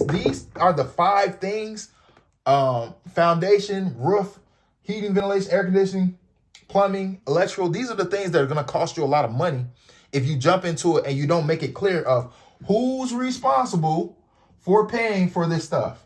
these are the 5 things: foundation, roof, heating, ventilation, air conditioning, plumbing, electrical. These are the things that are going to cost you a lot of money if you jump into it and you don't make it clear of who's responsible for paying for this stuff.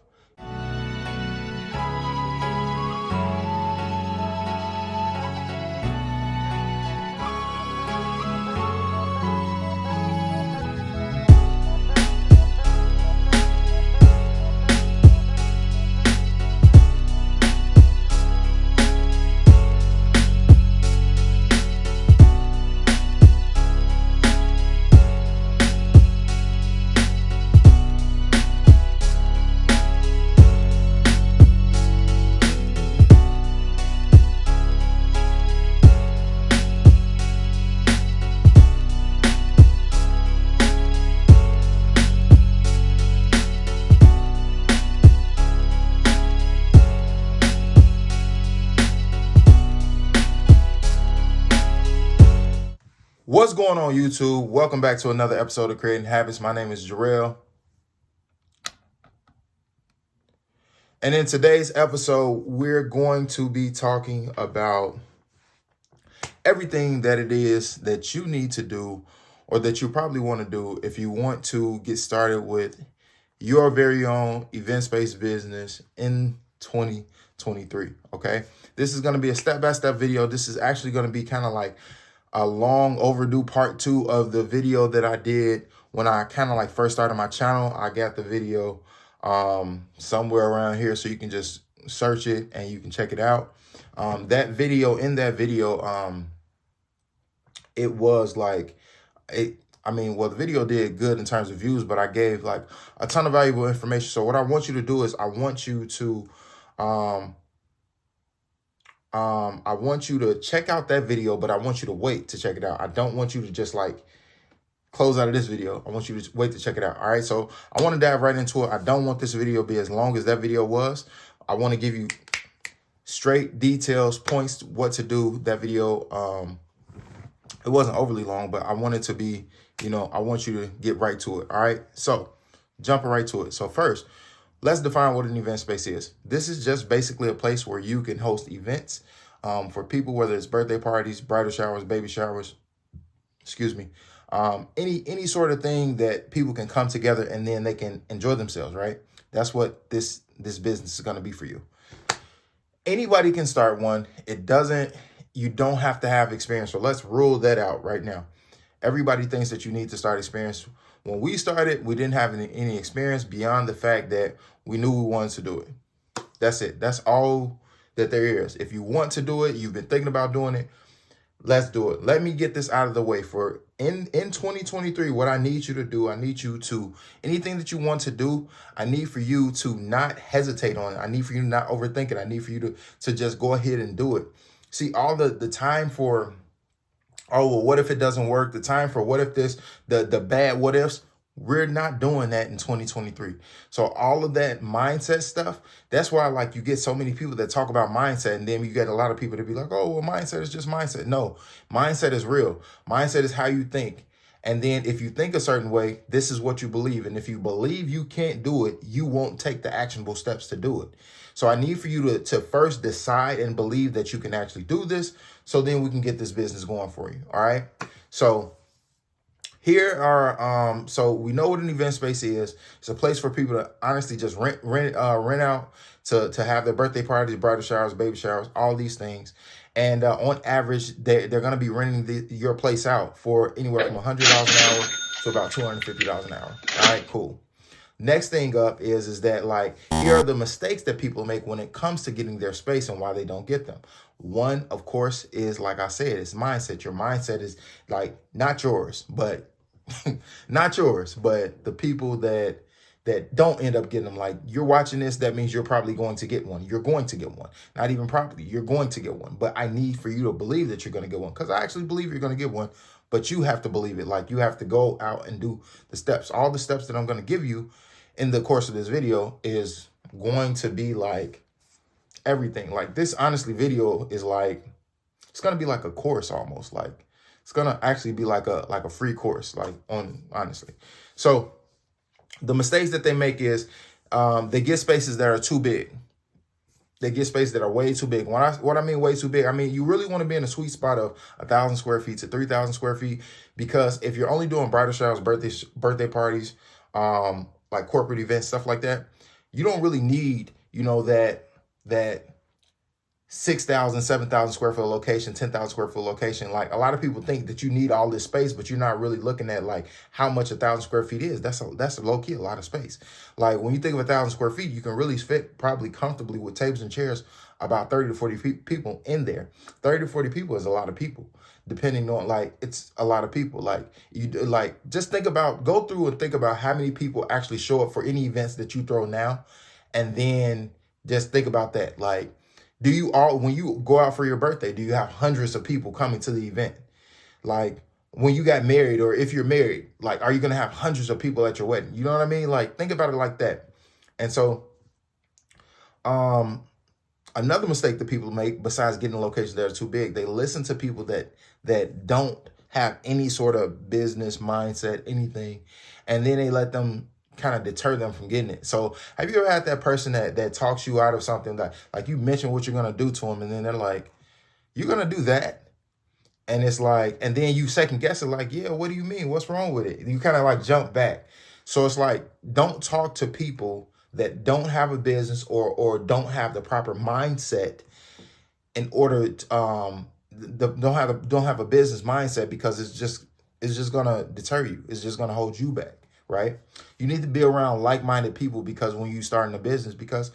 What's going on, YouTube? Welcome back to another episode of Creating Habits. My name is Jarrell. And in today's episode, we're going to be talking about everything that it is that you need to do, or that you probably want to do if you want to get started with your very own events-based business in 2023, okay? This is going to be a step-by-step video. This is actually going to be kind of like a long overdue part 2 of the video that I did when I kind of like first started my channel. I got the video somewhere around here, so you can just search it and you can check it out. In that video, it was like, the video did good in terms of views, but I gave like a ton of valuable information. So what I want you to do is I want you to check out that video, but I want you to wait to check it out. I don't want you to just like close out of this video. I want you to wait to check it out. All right. So I want to dive right into it. I don't want this video to be as long as that video was. I want to give you straight details, points, what to do. That video, it wasn't overly long, but I want it to be, I want you to get right to it. All right. So jumping right to it. So first, let's define what an event space is. This is just basically a place where you can host events for people, whether it's birthday parties, bridal showers, baby showers, any sort of thing that people can come together and then they can enjoy themselves, right? That's what this business is going to be for you. Anybody can start one. You don't have to have experience. So let's rule that out right now. Everybody thinks that you need to start experience. When we started, we didn't have any experience beyond the fact that we knew we wanted to do it. That's it. That's all that there is. If you want to do it, you've been thinking about doing it, let's do it. Let me get this out of the way. For in 2023, what I need you to do, I need you to, anything that you want to do, I need for you to not hesitate on it. I need for you to not overthink it. I need for you to just go ahead and do it. See, all the time for, oh, well, what if it doesn't work? The time for what if this, the bad what ifs, we're not doing that in 2023. So all of that mindset stuff, that's why like you get so many people that talk about mindset, and then you get a lot of people to be like, oh, well, mindset is just mindset. No, mindset is real. Mindset is how you think. And then if you think a certain way, this is what you believe. And if you believe you can't do it, you won't take the actionable steps to do it. So I need for you to first decide and believe that you can actually do this. So then we can get this business going for you. All right. So here are, so we know what an event space is. It's a place for people to honestly just rent out to have their birthday parties, bridal showers, baby showers, all these things. And on average, they're going to be renting your place out for anywhere from $100 an hour to about $250 an hour. All right, cool. Next thing up is that like, here are the mistakes that people make when it comes to getting their space and why they don't get them. One, of course, is like I said, it's mindset. Your mindset is like not yours, but the people that don't end up getting them. Like, you're watching this, that means you're probably going to get one. You're going to get one. Not even probably, you're going to get one. But I need for you to believe that you're going to get one, because I actually believe you're going to get one, but you have to believe it. Like, you have to go out and do the steps. All the steps that I'm going to give you in the course of this video is going to be like everything. Like, this honestly video is like, it's going to be like a course almost. Like, it's going to actually be like a free course, like, on honestly. So the mistakes that they make is They get spaces that are too big. They get spaces that are way too big. What I mean way too big, I mean you really want to be in a sweet spot of 1,000 square feet to 3,000 square feet, because if you're only doing bridal showers, birthday parties, like corporate events, stuff like that, you don't really need, you know, that 6,000, 7,000 square foot location, 10,000 square foot location. Like a lot of people think that you need all this space, but you're not really looking at like how much 1,000 square feet is. That's a low key a lot of space. Like when you think of 1,000 square feet, you can really fit probably comfortably with tables and chairs about 30 to 40 people in there. 30 to 40 people is a lot of people, depending on, like, it's a lot of people. Like you like just go through and think about how many people actually show up for any events that you throw now, and then just think about that. Like, when you go out for your birthday, do you have hundreds of people coming to the event? Like when you got married, or if you're married, like, are you going to have hundreds of people at your wedding? You know what I mean? Like, think about it like that. And so, another mistake that people make, besides getting locations that are too big, they listen to people that don't have any sort of business mindset, anything, and then they let them kind of deter them from getting it. So have you ever had that person that talks you out of something, that like you mention what you're going to do to them, and then they're like, you're going to do that? And it's like, and then you second guess it, like, yeah, what do you mean? What's wrong with it? You kind of like jump back. So it's like, don't talk to people that don't have a business or don't have the proper mindset in order to, don't have a business mindset, because it's just gonna deter you. It's just gonna hold you back, right? You need to be around like-minded people, because when you start in a business, because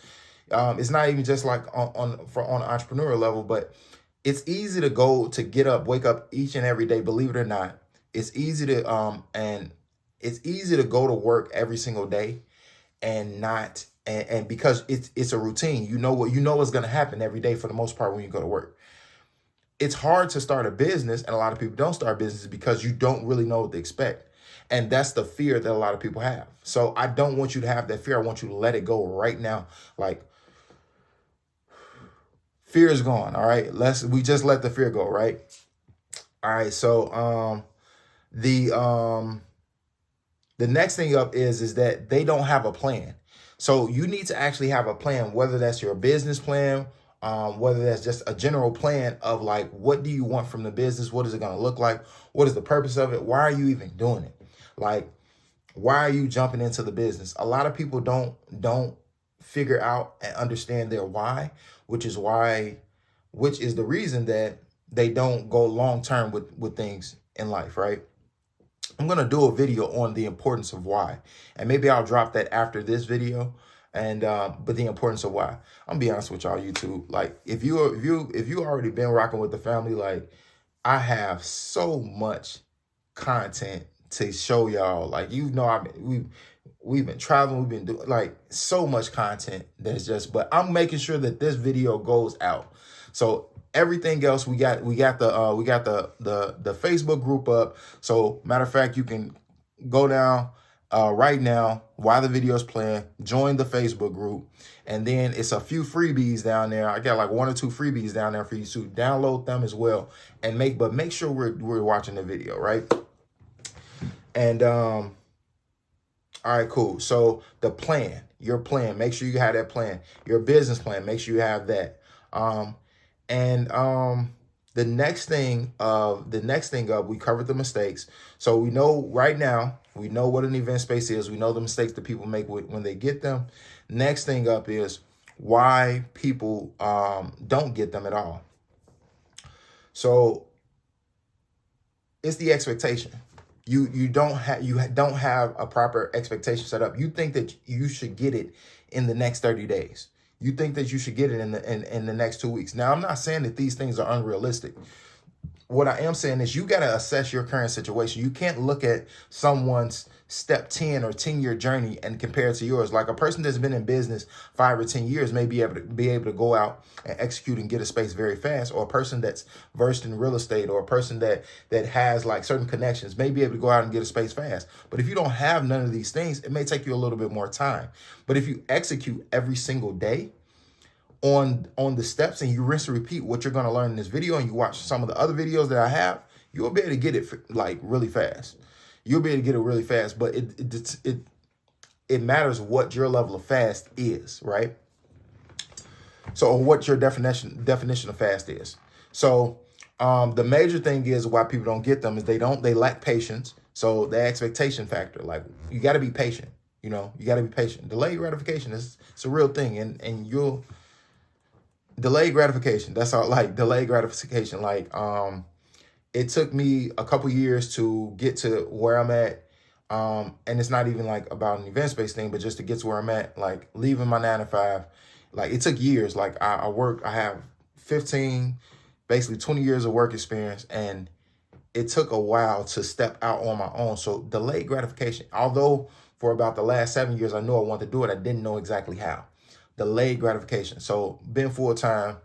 it's not even just like on an entrepreneurial level, but it's easy to get up, wake up each and every day. Believe it or not, it's easy to it's easy to go to work every single day and not and because it's a routine. You know what's going to happen every day for the most part when you go to work. It's hard to start a business, and a lot of people don't start businesses because you don't really know what to expect. And that's the fear that a lot of people have. So I don't want you to have that fear. I want you to let it go right now. Like, fear is gone. All right. We just let the fear go. Right. All right. So, the next thing up is that they don't have a plan. So you need to actually have a plan, whether that's your business plan, whether that's just a general plan of like, what do you want from the business? What is it going to look like? What is the purpose of it? Why are you even doing it? Like, why are you jumping into the business? A lot of people don't figure out and understand their why, which is the reason that they don't go long term with things in life, right? I'm going to do a video on the importance of why, and maybe I'll drop that after this video. And but the importance of why, I'm gonna be honest with y'all, YouTube, like if you already been rocking with the family, like I have so much content to show y'all. Like, you know, we've been traveling, we've been doing like so much content that's just, but I'm making sure that this video goes out. So everything else, we got the Facebook group up. So matter of fact, you can go down right now while the video is playing, join the Facebook group, and then it's a few freebies down there. I got like 1 or 2 freebies down there for you to download them as well, and make sure we're watching the video, right? And all right, cool. So your plan, make sure you have that plan. Your business plan, make sure you have that. The next thing up, we covered the mistakes. So we know right now, we know what an event space is. We know the mistakes that people make when they get them. Next thing up is why people don't get them at all. So it's the expectation. You don't have a proper expectation set up. You think that you should get it in the next 30 days. You think that you should get it in the next 2 weeks. Now, I'm not saying that these things are unrealistic. What I am saying is you got to assess your current situation. You can't look at someone's step 10 or 10-year journey and compare it to yours. Like a person that's been in business 5 or 10 years may be able to go out and execute and get a space very fast, or a person that's versed in real estate, or a person that has like certain connections may be able to go out and get a space fast. But if you don't have none of these things, it may take you a little bit more time. But if you execute every single day on the steps, and you rinse and repeat what you're going to learn in this video, and you watch some of the other videos that I have, you'll be able to get it like really fast. You'll be able to get it really fast. But it matters what your level of fast is, right? So what your definition of fast is. So the major thing is why people don't get them is they lack patience. So the expectation factor, like you got to be patient. You got to be patient. Delayed gratification it's a real thing, and you'll delayed gratification. That's all. Like delayed gratification. Like it took me a couple years to get to where I'm at. And it's not even like about an events-based thing, but just to get to where I'm at, like leaving my 9 to 5. Like it took years. Like I have 15, basically 20 years of work experience, and it took a while to step out on my own. So delayed gratification, although for about the last 7 years, I knew I wanted to do it, I didn't know exactly how. Delayed gratification. So been full-time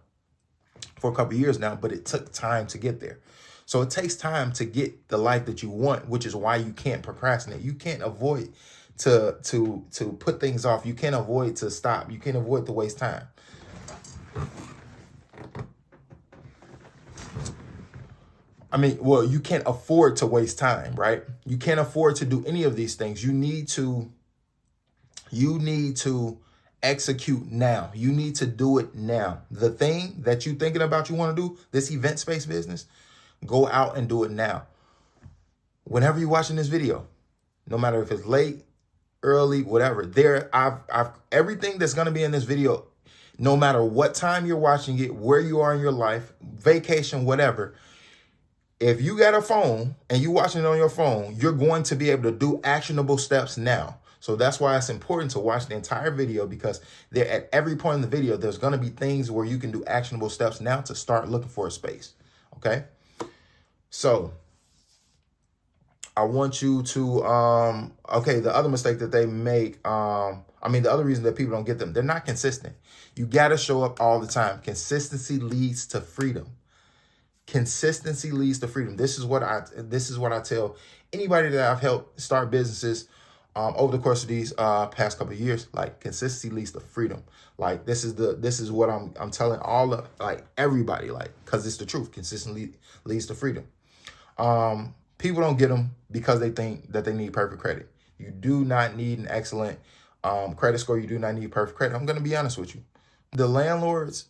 for a couple of years now, but it took time to get there. So it takes time to get the life that you want, which is why you can't procrastinate. You can't avoid to put things off. You can't avoid to stop. You can't avoid to waste time. I mean, well, you can't afford to waste time, right? You can't afford to do any of these things. You need to execute now. You need to do it now. The thing that you're thinking about you want to do, this event-based business, go out and do it now. Whenever you're watching this video, no matter if it's late, early, whatever, I've everything that's going to be in this video, no matter what time you're watching it, where you are in your life, vacation, whatever. If you got a phone and you're watching it on your phone, you're going to be able to do actionable steps now. So that's why it's important to watch the entire video, because there at every point in the video, there's going to be things where you can do actionable steps now to start looking for a space. Okay. So I want you to, the other mistake that they make, the other reason that people don't get them, they're not consistent. You got to show up all the time. Consistency leads to freedom. Consistency leads to freedom. This is what I tell anybody that I've helped start businesses over the course of these past couple of years. Like, consistency leads to freedom. Like, this is what I'm telling all of, like, everybody, like, because it's the truth. Consistency leads to freedom. People don't get them because they think that they need perfect credit. You do not need an excellent credit score. You do not need perfect credit. I'm going to be honest with you. The landlords,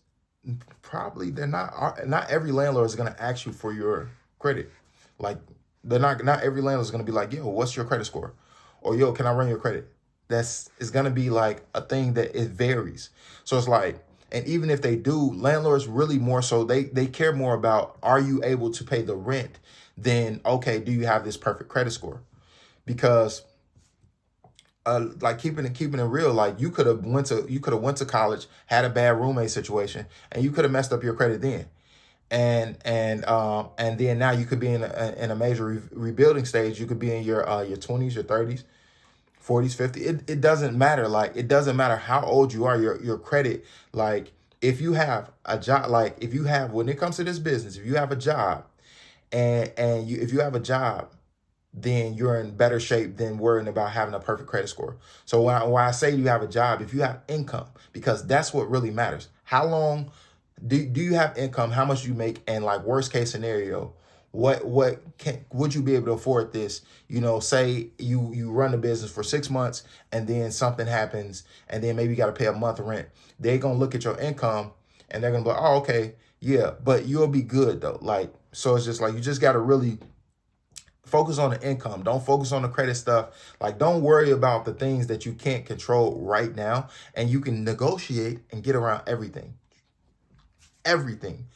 probably not every landlord is going to ask you for your credit. Like, not every landlord is going to be like, yo, what's your credit score? Or, yo, can I run your credit? It's going to be like a thing that it varies. So it's like, and even if they do, landlords really more so, they care more about, are you able to pay the rent than, okay, do you have this perfect credit score? Because like keeping it real, like you could have went to college, had a bad roommate situation, and you could have messed up your credit then. And then now you could be in a major rebuilding stage. You could be in your 20s, your 30s, 40s, 50s. It doesn't matter. Like, it doesn't matter how old you are, your credit. Like, if you have a job, like if you have, when it comes to this business, if you have a job if you have a job, then you're in better shape than worrying about having a perfect credit score. So when I say you have a job, if you have income, because that's what really matters. How long do you have income? How much you make? And, like, worst case scenario, would you be able to afford this? Say you run the business for 6 months and then something happens and then maybe you got to pay a month of rent. They're going to look at your income and they're going to be like, oh, okay, yeah, but you'll be good though. Like, so it's just like, you just got to really focus on the income. Don't focus on the credit stuff. Like, don't worry about the things that you can't control right now, and you can negotiate and get around everything. Everything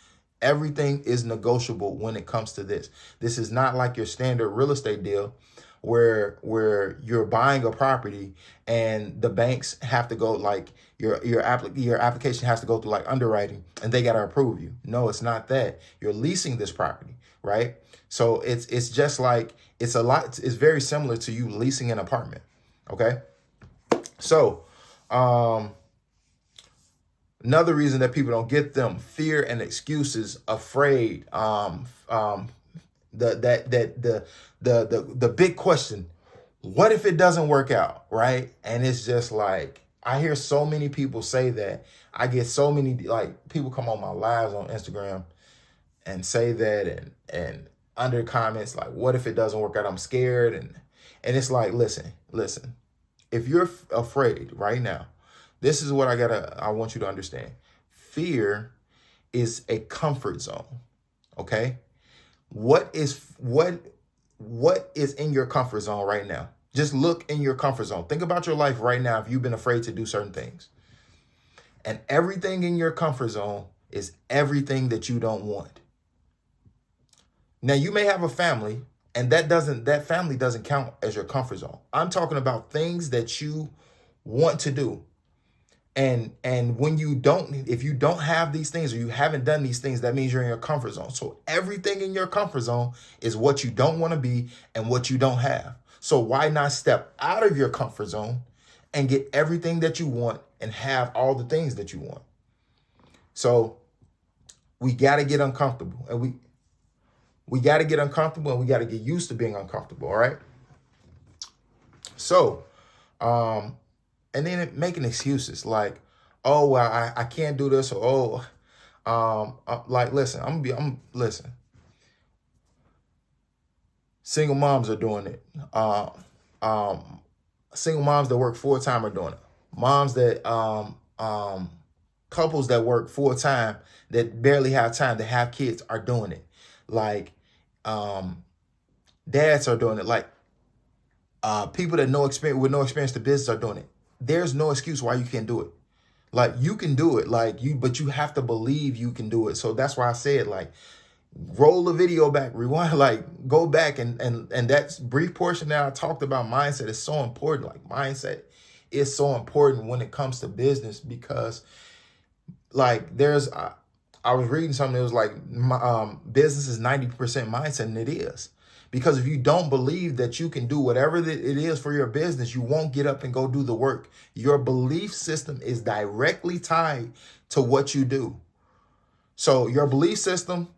is negotiable when it comes to this. This is not like your standard real estate deal where you're buying a property and the banks have to go, like, your application has to go through, like, underwriting, and they got to approve you. No, it's not that. You're leasing this property, right? So it's just like, it's very similar to you leasing an apartment. Okay. So, another reason that people don't get them, fear and excuses, afraid, the big question, what if it doesn't work out, right? And it's just like, I hear so many people say that. I get so many, like, people come on my lives on Instagram and say that, and under comments, like, what if it doesn't work out? I'm scared. And it's like, listen, if you're afraid right now, this is what I want you to understand. Fear is a comfort zone. Okay. What is in your comfort zone right now? Just look in your comfort zone. Think about your life right now if you've been afraid to do certain things. And everything in your comfort zone is everything that you don't want. Now, you may have a family, and that family doesn't count as your comfort zone. I'm talking about things that you want to do. And when if you don't have these things or you haven't done these things, that means you're in your comfort zone. So everything in your comfort zone is what you don't want to be and what you don't have. So why not step out of your comfort zone and get everything that you want and have all the things that you want? So we got to get uncomfortable, and we got to get uncomfortable, and we got to get used to being uncomfortable. All right. So, and then making excuses like, oh, well, I can't do this. Or, like, listen, listen. Single moms are doing it. Single moms that work full time are doing it. Moms that, couples that work full time that barely have time to have kids are doing it. Like, dads are doing it. Like, people that with no experience to business are doing it. There's no excuse why you can't do it. Like, you can do it, but you have to believe you can do it. So that's why I said, like, roll the video back, rewind, like, go back, and that brief portion that I talked about mindset is so important. Like, mindset is so important when it comes to business, because, like, I was reading something that was like, business is 90% mindset, and it is. Because if you don't believe that you can do whatever it is for your business, you won't get up and go do the work. Your belief system is directly tied to what you do. So your belief system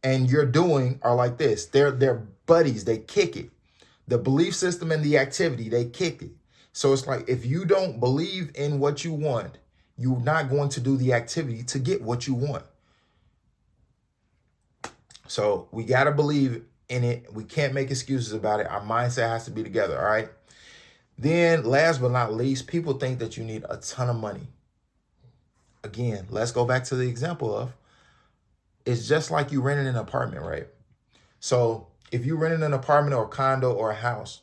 and your doing are like this. They're buddies. They kick it. The belief system and the activity, they kick it. So it's like, if you don't believe in what you want, you're not going to do the activity to get what you want. So we got to believe in it. We can't make excuses about it. Our mindset has to be together. All right. Then last but not least, people think that you need a ton of money. Again, let's go back to the example of, it's just like you renting an apartment, right? So if you rented an apartment or a condo or a house,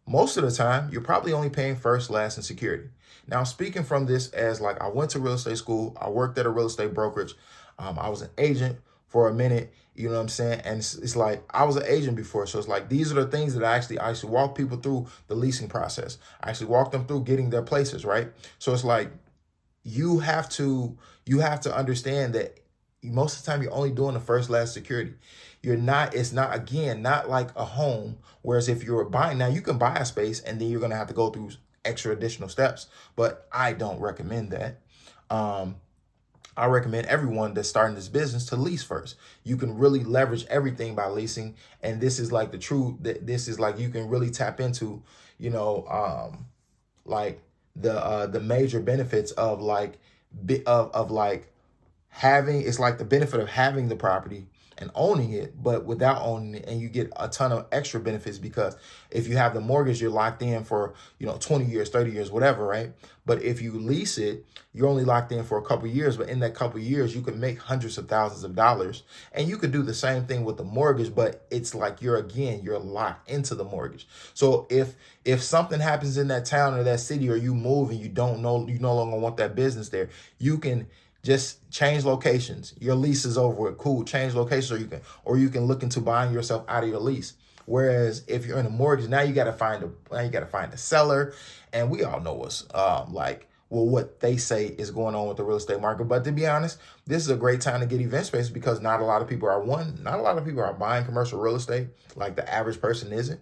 most of the time, you're probably only paying first, last, and security. Now, I'm speaking from this as, like, I went to real estate school. I worked at a real estate brokerage. I was an agent for a minute. You know what I'm saying? And it's like, I was an agent before. So it's like, these are the things that I actually walk people through the leasing process. I actually walk them through getting their places, right? So it's like, you have to understand that most of the time you're only doing the first, last, security. It's not like a home. Whereas if you're buying, now you can buy a space and then you're going to have to go through extra additional steps, but I don't recommend that. I recommend everyone that's starting this business to lease first. You can really leverage everything by leasing. And this is like this is like, you can really tap into, like the major benefits of having, it's like the benefit of having the property and owning it, but without owning it, and you get a ton of extra benefits, because if you have the mortgage, you're locked in for 20 years, 30 years, whatever, right? But if you lease it, you're only locked in for a couple of years, but in that couple of years, you can make hundreds of thousands of dollars. And you could do the same thing with the mortgage, but it's like you're locked into the mortgage. So if something happens in that town or that city, or you move and you no longer want that business there, you can just change locations. Your lease is over with. Cool. Change locations, or you can look into buying yourself out of your lease. Whereas if you're in a mortgage, now you got to find a seller, and we all know what's what they say is going on with the real estate market. But to be honest, this is a great time to get event space, because not a lot of people are buying commercial real estate, like the average person isn't,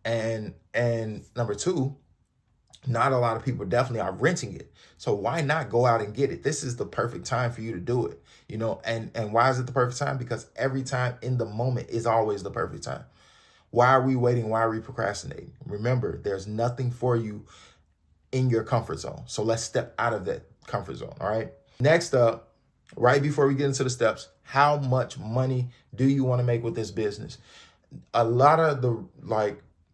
and number two, not a lot of people definitely are renting it. So why not go out and get it? This is the perfect time for you to do it, and why is it the perfect time? Because every time in the moment is always the perfect time. Why are we waiting? Why are we procrastinating? Remember, there's nothing for you in your comfort zone. So let's step out of that comfort zone. All right. Next up, right before we get into the steps, how much money do you want to make with this business? A lot of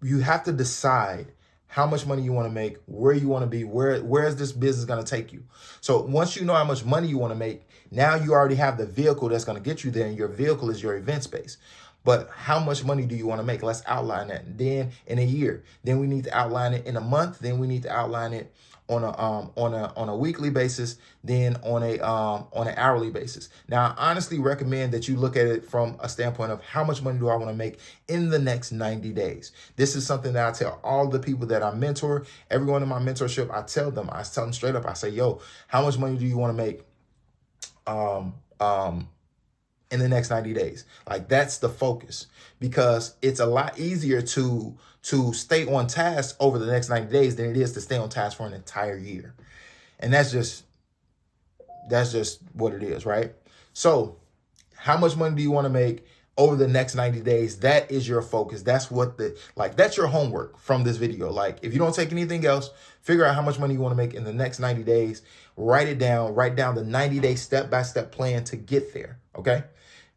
you have to decide how much money you want to make, where you want to be, where is this business going to take you. So once you know how much money you want to make, now you already have the vehicle that's going to get you there, and your vehicle is your event space. But how much money do you want to make? Let's outline that. And then in a year, then we need to outline it in a month. Then we need to outline it on a weekly basis, then on an hourly basis. Now, I honestly recommend that you look at it from a standpoint of how much money do I want to make in the next 90 days. This is something that I tell all the people that I mentor, everyone in my mentorship. I tell them straight up. I say, yo, how much money do you want to make in the next 90 days? Like, that's the focus, because it's a lot easier to stay on task over the next 90 days than it is to stay on task for an entire year. And that's just what it is, right? So how much money do you want to make over the next 90 days? That is your focus. That's what that's your homework from this video. Like, if you don't take anything else, figure out how much money you want to make in the next 90 days. Write it down. Write down the 90-day step-by-step plan to get there. Okay.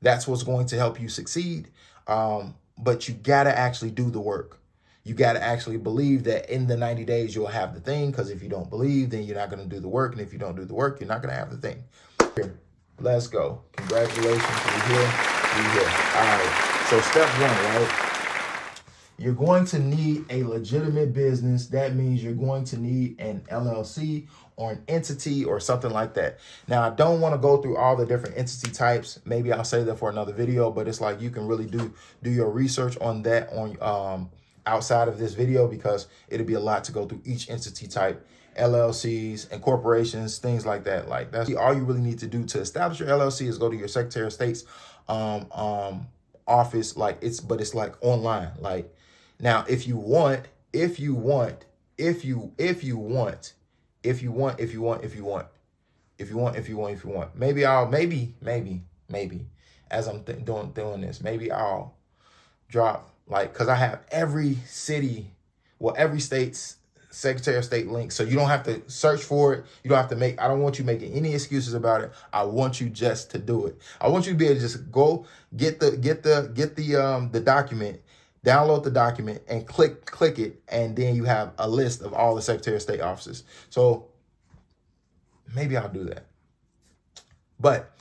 That's what's going to help you succeed. But you got to actually do the work. You got to actually believe that in the 90 days, you'll have the thing. Because if you don't believe, then you're not going to do the work. And if you don't do the work, you're not going to have the thing. Here, let's go. Congratulations. We're here. We're here. All right. So step one, right? You're going to need a legitimate business. That means you're going to need an LLC or an entity or something like that. Now, I don't want to go through all the different entity types. Maybe I'll save that for another video, but it's like you can really do your research on that on outside of this video, because it'll be a lot to go through each entity type, LLCs and corporations, things like that. Like, that's all you really need to do to establish your LLC is go to your Secretary of State's office. Like, it's like online. Like, now, if you want, maybe, as I'm doing this, maybe I'll drop, like, because I have every state's Secretary of State link. So you don't have to search for it. You don't have to I don't want you making any excuses about it. I want you just to do it. I want you to be able to just go get the document, download the document, and click it, and then you have a list of all the Secretary of State offices. So maybe I'll do that. But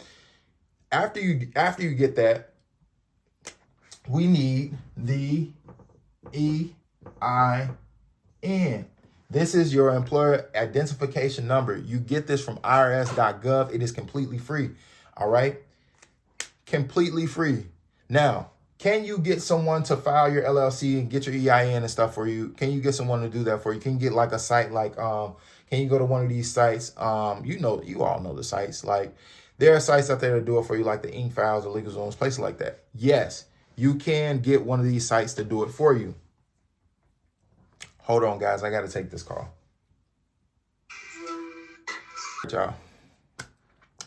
after you get that, we need the EIN. This is your employer identification number. You get this from irs.gov. It is completely free. All right? Completely free. Now, can you get someone to file your LLC and get your EIN and stuff for you? Can you get someone to do that for you? Can you get like a site like, can you go to one of these sites? You all know the sites. Like, there are sites out there to do it for you, like the Ink Files, the Legal Zones, places like that. Yes, you can get one of these sites to do it for you. Hold on, guys. I got to take this call. Y'all.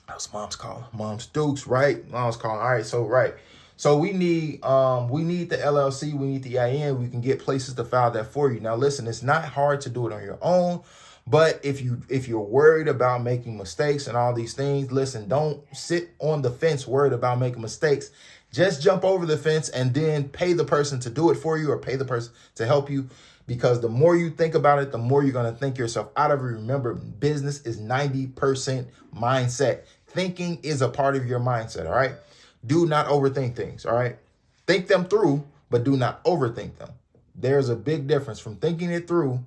That was Mom's call. Mom's Dukes, right? Mom's calling. All right, so right. So we need the LLC, we need the EIN. We can get places to file that for you. Now, listen, it's not hard to do it on your own, but if you're worried about making mistakes and all these things, listen, don't sit on the fence worried about making mistakes. Just jump over the fence and then pay the person to do it for you, or pay the person to help you. Because the more you think about it, the more you're going to think yourself out of it. Remember, business is 90% mindset. Thinking is a part of your mindset, all right? Do not overthink things, all right? Think them through, but do not overthink them. There's a big difference from thinking it through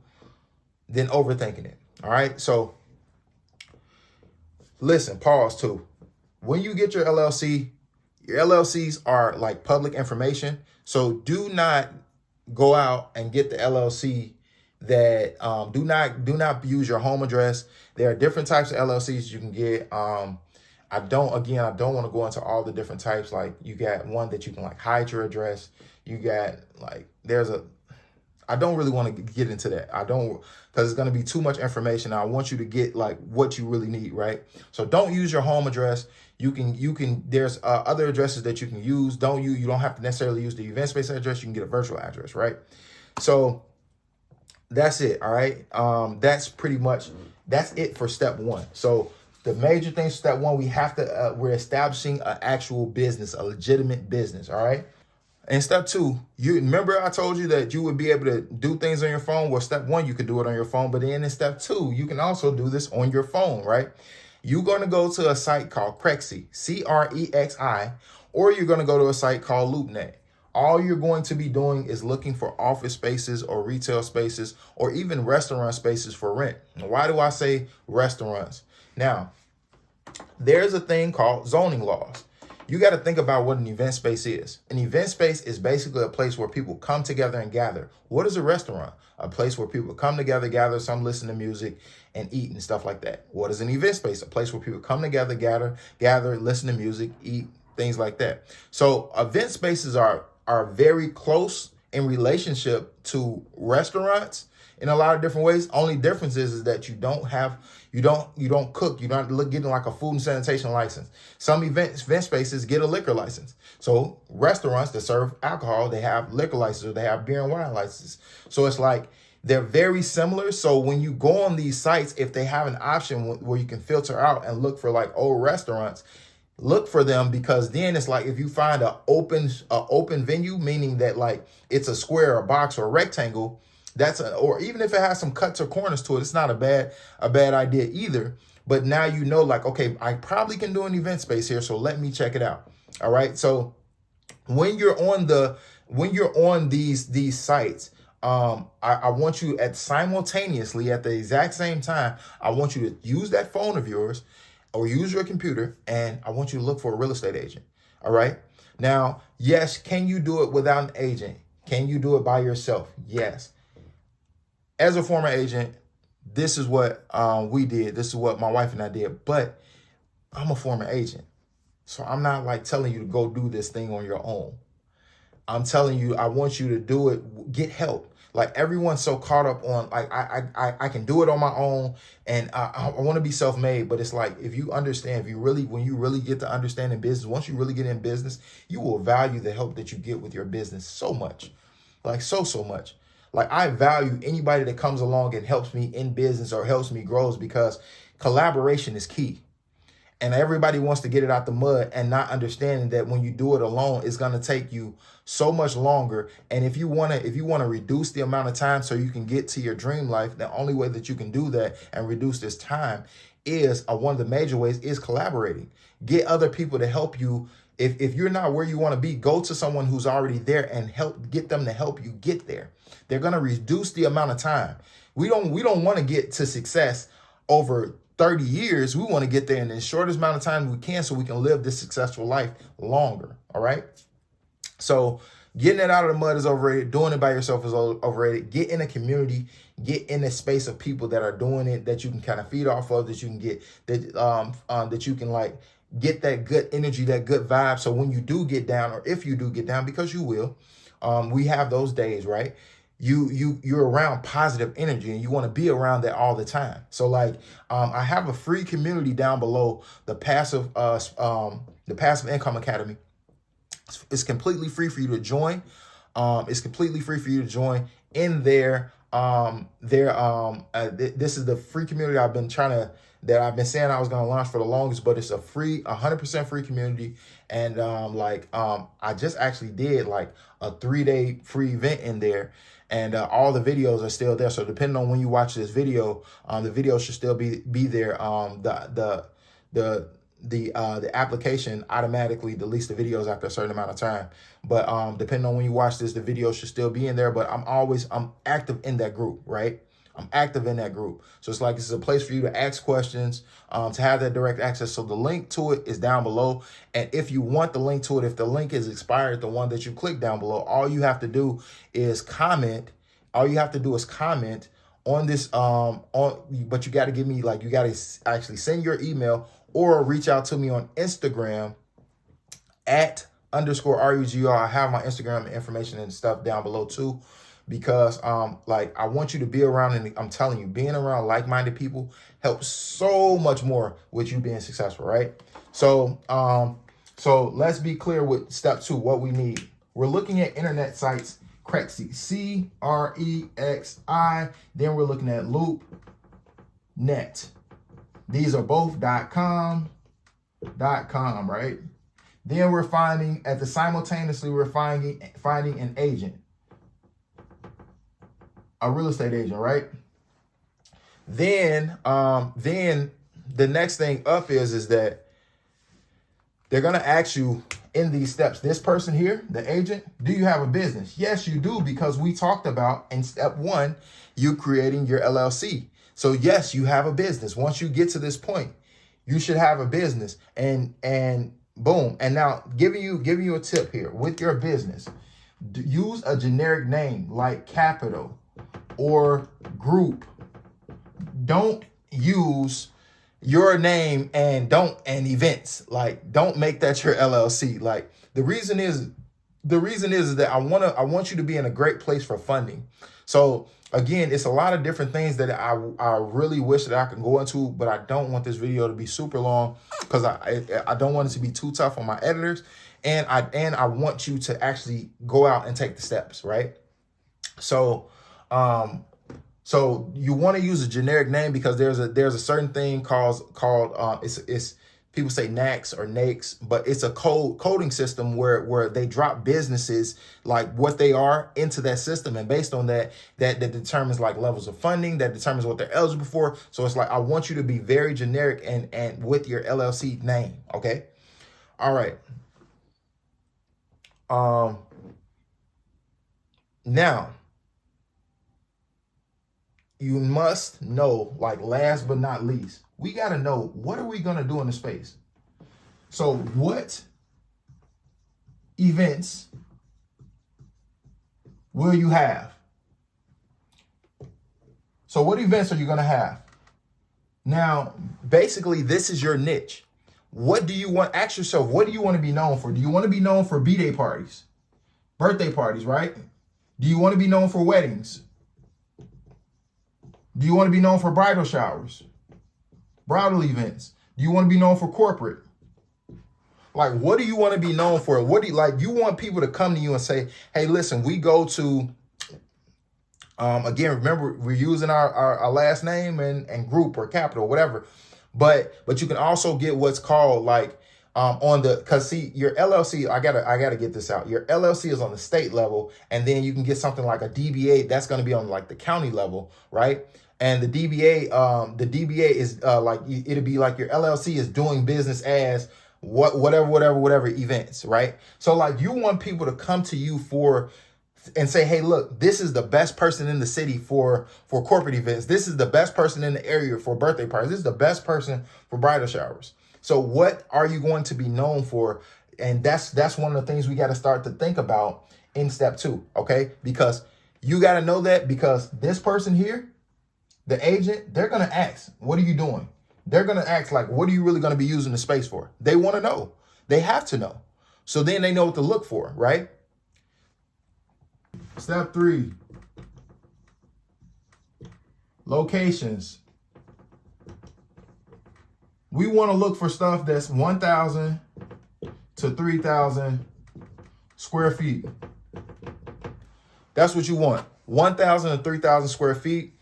than overthinking it, all right? So listen, pause too. When you get your LLC, your LLCs are like public information. So do not go out and get the LLC that do not use your home address. There are different types of LLCs you can get. I don't want to go into all the different types. Like, you got one that you can like hide your address. You got like, I don't really want to get into that. Because it's going to be too much information. I want you to get like what you really need, right? So don't use your home address. There's other addresses that you can use. You don't have to necessarily use the event space address. You can get a virtual address, right? So that's it. All right. That's it for step one. So the major things, step one, we're establishing an actual business, a legitimate business. All right. And step two, you remember I told you that you would be able to do things on your phone. Well, step one, you could do it on your phone, but then in step two, you can also do this on your phone, right? You're going to go to a site called Crexi, Crexi, or you're going to go to a site called LoopNet. All you're going to be doing is looking for office spaces or retail spaces or even restaurant spaces for rent. Why do I say restaurants? Now, there's a thing called zoning laws. You got to think about what an event space is. An event space is basically a place where people come together and gather. What is a restaurant? A place where people come together, gather, some listen to music and eat and stuff like that. What is an event space? A place where people come together, gather, listen to music, eat, things like that. So event spaces are very close in relationship to restaurants in a lot of different ways. Only difference is that you don't cook. You're not getting like a food and sanitation license. Some event spaces get a liquor license. So restaurants that serve alcohol, they have liquor licenses, or they have beer and wine licenses. So it's like they're very similar. So when you go on these sites, if they have an option where you can filter out and look for like old restaurants, look for them, because then it's like if you find an open venue, meaning that like it's a square, a box, or a rectangle, or even if it has some cuts or corners to it, it's not a bad idea either. But now you know, like, okay, I probably can do an event space here, so let me check it out. All right. So when you're on these sites, I want you simultaneously at the exact same time, I want you to use that phone of yours or use your computer, and I want you to look for a real estate agent. All right. Now, yes, can you do it without an agent? Can you do it by yourself? Yes. As a former agent, this is what we did. This is what my wife and I did. But I'm a former agent, so I'm not like telling you to go do this thing on your own. I'm telling you, I want you to do it. Get help. Like everyone's so caught up on like I can do it on my own, and I want to be self-made. But it's like if you understand, when you really get to understand in business, once you really get in business, you will value the help that you get with your business so much, like so much. Like I value anybody that comes along and helps me in business or helps me grow, because collaboration is key. And everybody wants to get it out the mud and not understanding that when you do it alone, it's going to take you so much longer. And if you want to reduce the amount of time so you can get to your dream life, the only way that you can do that and reduce this time is one of the major ways is collaborating. Get other people to help you. If you're not where you want to be, go to someone who's already there and get them to help you get there. They're going to reduce the amount of time. We don't want to get to success over 30 years. We want to get there in the shortest amount of time we can so we can live this successful life longer. All right. So getting it out of the mud is overrated. Doing it by yourself is overrated. Get in a community, get in a space of people that are doing it, that you can kind of feed off of, that you can get that you can like get that good energy, that good vibe. So when you do get down, or if you do get down, because you will, we have those days, right? You're around positive energy, and you want to be around that all the time. So like, I have a free community down below, the passive income academy. It's completely free for you to join. It's completely free for you to join in there. This is the free community I've been saying I was going to launch for the longest, but it's a free, 100% free community. And I just actually did like a 3-day free event in there, and all the videos are still there. So depending on when you watch this video, the video should still be there. The application automatically deletes the videos after a certain amount of time. But depending on when you watch this, the video should still be in there. But I'm active in that group, right? I'm active in that group. So it's like, this is a place for you to ask questions, to have that direct access. So the link to it is down below. And if you want the link to it, if the link is expired, the one that you click down below, all you have to do is comment. All you have to do is comment on this, but you got to give me, like, you got to actually send your email or reach out to me on Instagram at _RUGR. I have my Instagram information and stuff down below too, because I want you to be around, and I'm telling you, being around like-minded people helps so much more with you being successful, right? So let's be clear with step 2, what we need. We're looking at internet sites, Crexi, Crexi. Then we're looking at LoopNet. These are both .com, right? Then we're finding simultaneously we're finding an agent, a real estate agent, right? Then the next thing up is that they're gonna ask you in these steps, this person here, the agent, do you have a business? Yes, you do, because we talked about in step 1, you creating your LLC. So yes, you have a business. Once you get to this point, you should have a business, and boom. And now giving you a tip here with your business, use a generic name like Capital or Group. Don't use your name and events. Like, don't make that your LLC. Like, the reason is that I want you to be in a great place for funding. So again, it's a lot of different things that I really wish that I could go into, but I don't want this video to be super long because I don't want it to be too tough on my editors, and I want you to actually go out and take the steps, right? So so you want to use a generic name because there's a certain thing called it's people say NACS or NAICS, but it's a coding system where they drop businesses, like what they are, into that system, and based on that determines like levels of funding, that determines what they're eligible for. So it's like, I want you to be very generic and with your LLC name. Okay. All right. Now you must know, like, last but not least, we got to know, what are we going to do in the space? So what events will you have? So what events are you going to have? Now, basically, this is your niche. What do you want? Ask yourself, what do you want to be known for? Do you want to be known for B-day parties, birthday parties, right? Do you want to be known for weddings? Do you want to be known for bridal showers, bridal events? Do you want to be known for corporate? Like, what do you want to be known for? What do you like? You want people to come to you and say, hey, listen, we go to, again, remember, we're using our last name and Group or Capital, whatever. But you can also get what's called like, because see, your LLC, I gotta get this out. Your LLC is on the state level, and then you can get something like a DBA that's going to be on like the county level, right? And the DBA is like, it'll be like your LLC is doing business as whatever events, right? So like, you want people to come to you and say, hey, look, this is the best person in the city for corporate events. This is the best person in the area for birthday parties. This is the best person for bridal showers. So what are you going to be known for? And that's one of the things we got to start to think about in step 2, okay? Because you got to know that, because this person here, the agent, they're going to ask, what are you doing? They're going to ask, like, what are you really going to be using the space for? They want to know. They have to know. So then they know what to look for, right? Step 3, locations. We want to look for stuff that's 1,000 to 3,000 square feet. That's what you want. 1,000 to 3,000 square feet.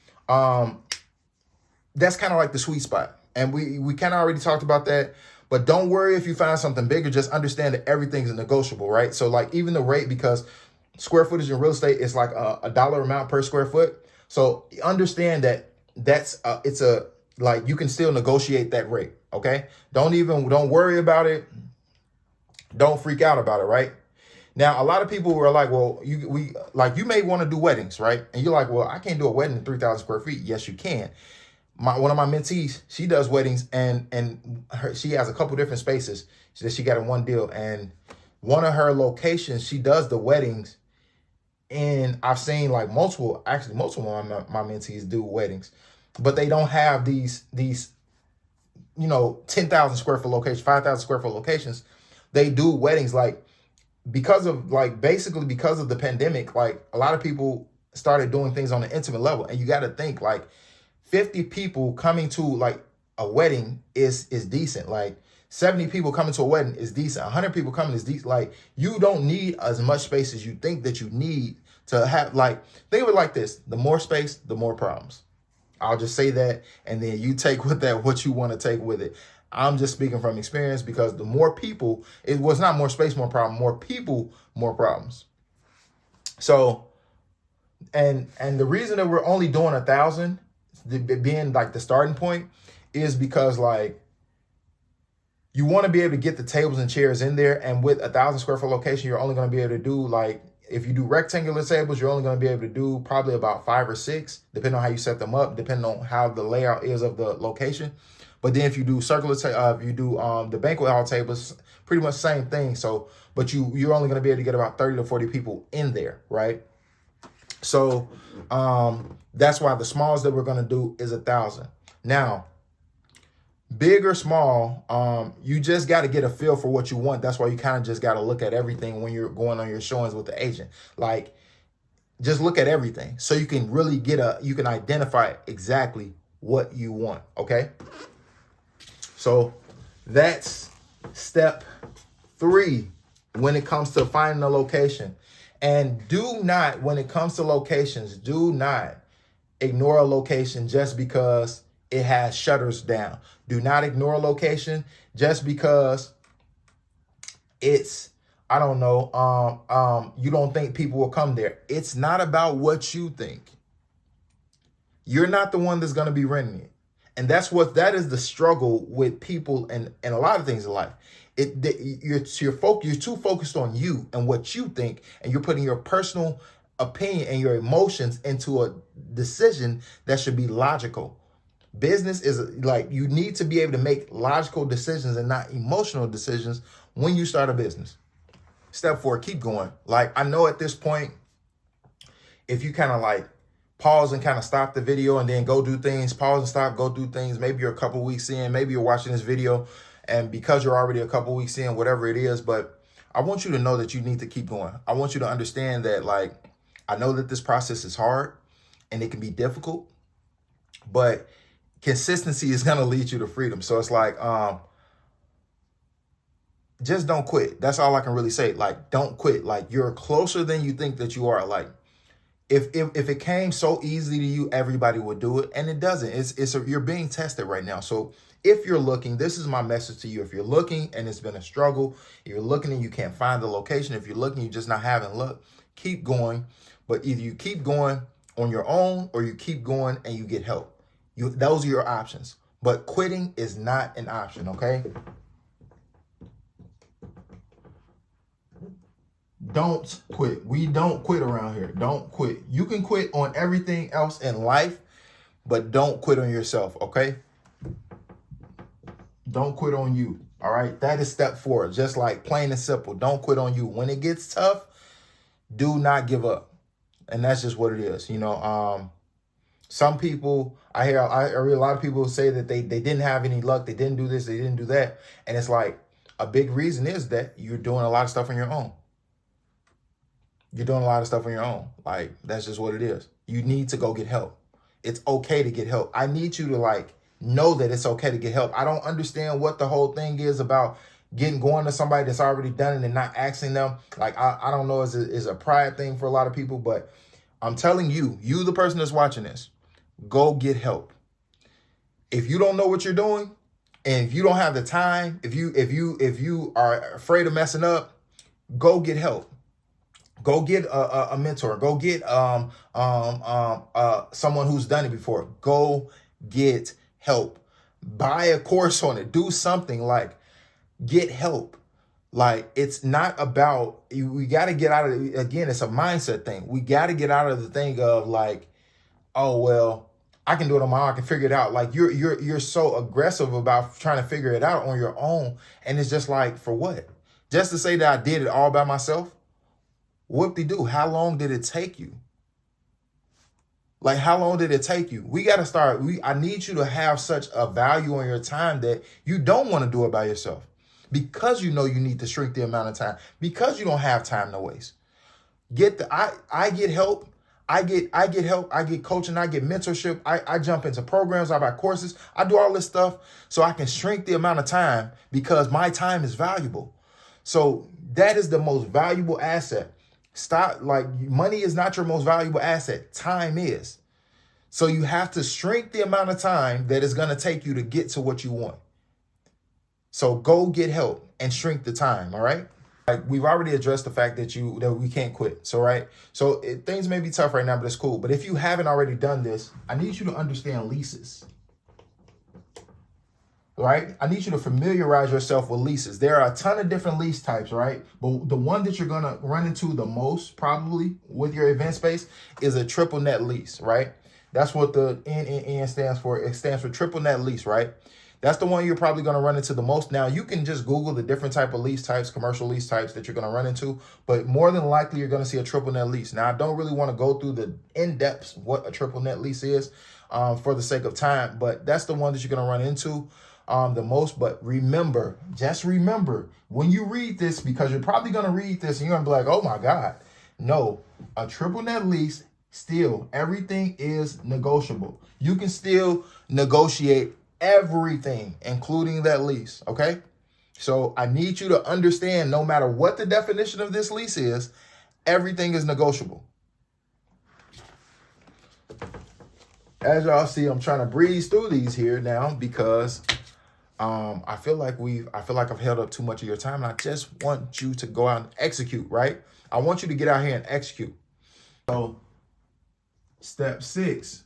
That's kind of like the sweet spot. And we kind of already talked about that. But don't worry if you find something bigger. Just understand that everything's negotiable, right? So like, even the rate, because square footage in real estate is like a dollar amount per square foot. So understand that like, you can still negotiate that rate. Okay. Don't worry about it. Don't freak out about it. Right now, a lot of people were like, well, you may want to do weddings, right? And you're like, well, I can't do a wedding in 3,000 square feet. Yes, you can. One of my mentees, she does weddings, and she has a couple different spaces that she got in one deal. And one of her locations, she does the weddings. And I've seen like multiple of my mentees do weddings, but they don't have these 10,000 square foot locations, 5,000 square foot locations. They do weddings like, because of the pandemic, like, a lot of people started doing things on an intimate level. And you got to think, like, 50 people coming to like a wedding is decent. Like 70 people coming to a wedding is decent. 100 people coming is decent. Like, you don't need as much space as you think that you need to have. Like, think of it like this: the more space, the more problems. I'll just say that, and then you take with that what you want to take with it. I'm just speaking from experience, because the more people, it was not more space, more problem, more people, more problems. So, and the reason that we're only doing 1,000, being like the starting point, is because like you want to be able to get the tables and chairs in there. And with 1,000 square foot location, you're only going to be able to do, like, if you do rectangular tables, you're only going to be able to do probably about 5 or 6, depending on how you set them up, depending on how the layout is of the location. But then if you do circular, if you do the banquet hall tables, pretty much same thing. So, but you're only going to be able to get about 30 to 40 people in there, right? So that's why the smallest that we're going to do is 1,000. Now, big or small, you just got to get a feel for what you want. That's why you kind of just got to look at everything when you're going on your showings with the agent. Like, just look at everything so you can really you can identify exactly what you want. Okay. So that's step 3 when it comes to finding a location. And do not, when it comes to locations, do not ignore a location just because it has shutters down. Do not ignore a location just because it's, I don't know, you don't think people will come there. It's not about what you think. You're not the one that's going to be renting it. And that is the struggle with people and a lot of things in life. You're too focused on you and what you think, and you're putting your personal opinion and your emotions into a decision that should be logical. Business is like, you need to be able to make logical decisions and not emotional decisions when you start a business. Step 4, keep going. Like, I know at this point, if you kind of like pause and kind of stop the video and then go do things, pause and stop, go do things. Maybe you're a couple weeks in, maybe you're watching this video, and because you're already a couple weeks in, whatever it is, but I want you to know that you need to keep going. I want you to understand that, like, I know that this process is hard and it can be difficult, but consistency is going to lead you to freedom. So it's like, just don't quit. That's all I can really say. Like, don't quit. Like, you're closer than you think that you are. Like, if it came so easy to you, everybody would do it, and it doesn't. You're being tested right now. So if you're looking, this is my message to you. If you're looking and it's been a struggle, you're looking and you can't find the location. If you're looking, you're just not having luck, keep going. But either you keep going on your own or you keep going and you get help. Those are your options. But quitting is not an option, okay? Don't quit. We don't quit around here. Don't quit. You can quit on everything else in life, but don't quit on yourself, okay? Don't quit on you, all right? That is step 4, just like plain and simple. Don't quit on you. When it gets tough, do not give up. And that's just what it is. You know, some people, I hear a lot of people say that they didn't have any luck. They didn't do this. They didn't do that. And it's like, a big reason is that you're doing a lot of stuff on your own. You're doing a lot of stuff on your own. Like, that's just what it is. You need to go get help. It's okay to get help. I need you to, like, know that it's okay to get help. I don't understand what the whole thing is about going to somebody that's already done it and not asking them. Like, I don't know, is a pride thing for a lot of people, but I'm telling you, the person that's watching this, go get help. If you don't know what you're doing, and if you don't have the time, if you are afraid of messing up, go get help. Go get a mentor. Go get someone who's done it before. Go get help. Buy a course on it. Do something. Like, get help. Like, it's not about, we got to get out of it. Again, it's a mindset thing. We got to get out of the thing of like, oh, well, I can do it on my own. I can figure it out. Like, you're so aggressive about trying to figure it out on your own. And it's just like, for what? Just to say that I did it all by myself? Whoop-de-doo. How long did it take you? Like, how long did it take you? We got to start. I need you to have such a value on your time that you don't want to do it by yourself, because you know you need to shrink the amount of time, because you don't have time to waste. I get help. I get help. I get coaching. I get mentorship. I jump into programs. I buy courses. I do all this stuff so I can shrink the amount of time, because my time is valuable. So that is the most valuable asset. Stop, like, money is not your most valuable asset. Time is. So you have to shrink the amount of time that it's going to take you to get to what you want. So go get help and shrink the time, all right? Like, we've already addressed the fact that we can't quit. So, right? So things may be tough right now, but it's cool. But if you haven't already done this, I need you to understand leases. Right? I need you to familiarize yourself with leases. There are a ton of different lease types, right? But the one that you're going to run into the most probably with your event space is a triple net lease, right? That's what the NNN stands for. It stands for triple net lease, right? That's the one you're probably going to run into the most. Now, you can just Google the different type of lease types, commercial lease types that you're going to run into, but more than likely you're going to see a triple net lease. Now, I don't really want to go through the in-depth what a triple net lease is for the sake of time, but that's the one that you're going to run into the most. But remember, just remember when you read this, because you're probably going to read this and you're going to be like, oh my God, no, a triple net lease, still everything is negotiable. You can still negotiate everything, including that lease. Okay. So I need you to understand, no matter what the definition of this lease is, everything is negotiable. As y'all see, I'm trying to breeze through these here now because I feel like I've held up too much of your time. And I just want you to go out and execute, right? I want you to get out here and execute. So step 6,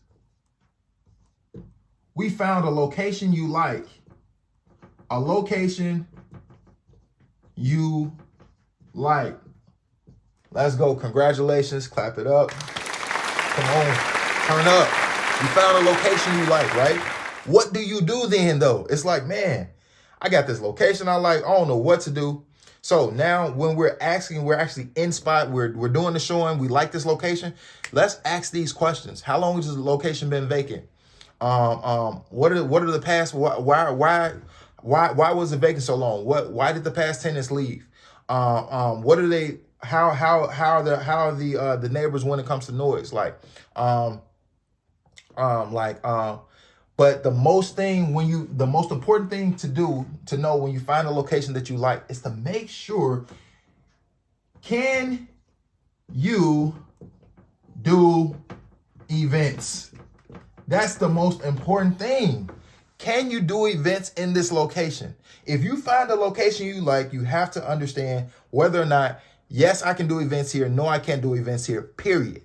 we found a location you like. A location you like. Let's go. Congratulations. Clap it up. Come on. Turn up. You found a location you like, right? What do you do then, though? It's like, man, I got this location I like. I don't know what to do. So now when we're actually in spot, we're doing the showing, we like this location. Let's ask these questions. How long has the location been vacant? What are the past? Why was it vacant so long? Why did the past tenants leave? What are they? How are the neighbors when it comes to noise? But the most important thing to know when you find a location that you like is to make sure, can you do events? That's the most important thing. Can you do events in this location? If you find a location you like, you have to understand whether or not, yes, I can do events here. No, I can't do events here, period.